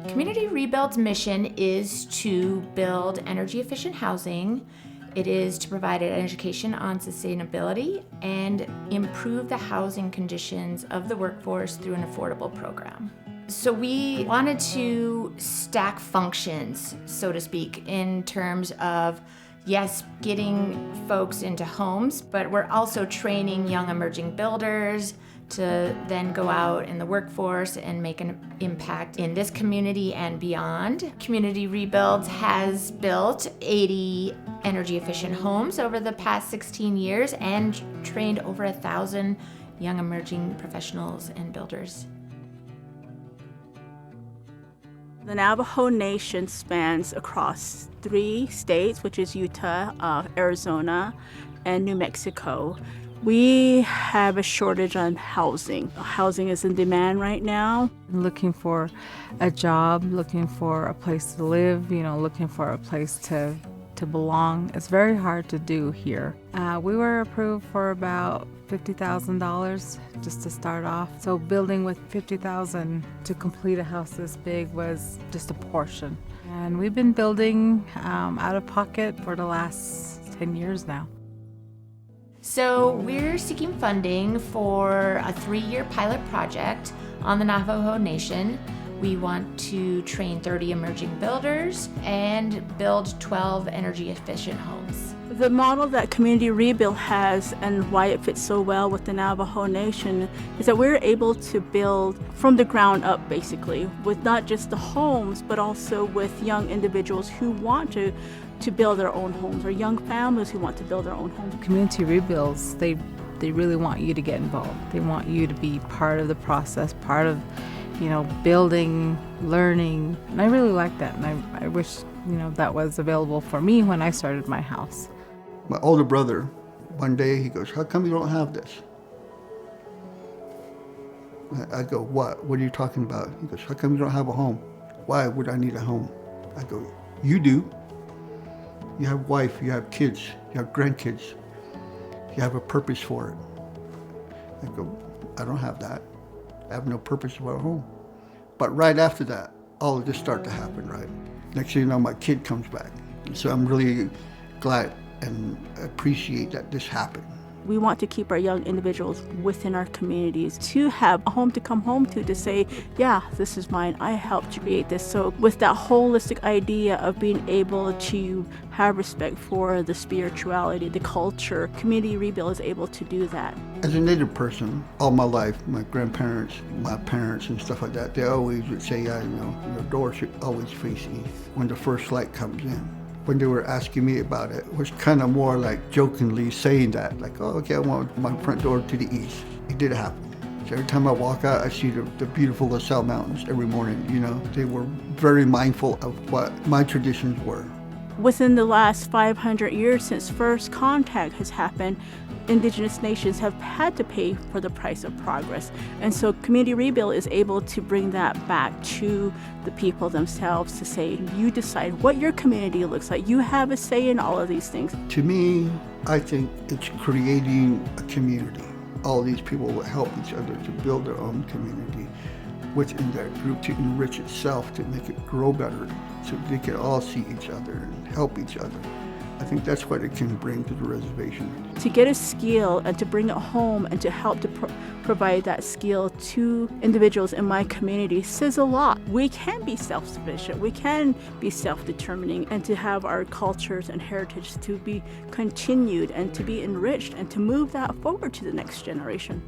Community Rebuild's mission is to build energy-efficient housing. It is to provide an education on sustainability and improve the housing conditions of the workforce through an affordable program. So we wanted to stack functions, so to speak, in terms of, yes, getting folks into homes, but we're also training young emerging builders to then go out in the workforce and make an impact in this community and beyond. Community Rebuilds has built 80 energy efficient homes over the past 16 years and trained over 1,000 young emerging professionals and builders. The Navajo Nation spans across 3 states, which is Utah, Arizona, and New Mexico. We have a shortage on housing. Housing is in demand right now. Looking for a job, looking for a place to live, looking for a place to belong. It's very hard to do here. We were approved for about $50,000 just to start off. So building with $50,000 to complete a house this big was just a portion. And we've been building out of pocket for the last 10 years now. So we're seeking funding for a 3-year pilot project on the Navajo Nation. We want to train 30 emerging builders and build 12 energy efficient homes. The model that Community Rebuild has and why it fits so well with the Navajo Nation is that we're able to build from the ground up, basically, with not just the homes, but also with young individuals who want to build their own homes, or young families who want to build their own homes. Community Rebuilds, they really want you to get involved. They want you to be part of the process, part of building, learning, and I really like that, and I wish that was available for me when I started my house. My older brother, one day he goes, "How come you don't have this?" I go, "What? What are you talking about?" He goes, "How come you don't have a home?" "Why would I need a home?" I go, "You do. You have a wife, you have kids, you have grandkids. You have a purpose for it." I go, "I don't have that. I have no purpose for a home." But right after that, all of this started to happen, right? Next thing you know, my kid comes back. So I'm really glad and appreciate that this happened. We want to keep our young individuals within our communities to have a home to come home to say, yeah, this is mine, I helped create this. So with that holistic idea of being able to have respect for the spirituality, the culture, Community Rebuild is able to do that. As a Native person, all my life, my grandparents, my parents and stuff like that, they always would say, yeah, your door should always face east when the first light comes in. When they were asking me about it, it was kind of more like jokingly saying that, like, oh, okay, I want my front door to the east. It did happen. So every time I walk out, I see the beautiful LaSalle Mountains every morning, They were very mindful of what my traditions were. Within the last 500 years since first contact has happened, Indigenous nations have had to pay for the price of progress. And so Community Rebuild is able to bring that back to the people themselves to say, you decide what your community looks like. You have a say in all of these things. To me, I think it's creating a community. All these people will help each other to build their own community within that group to enrich itself, to make it grow better, so they can all see each other and help each other. I think that's what it can bring to the reservation. To get a skill and to bring it home and to help to provide that skill to individuals in my community says a lot. We can be self-sufficient, we can be self-determining, and to have our cultures and heritage to be continued and to be enriched and to move that forward to the next generation.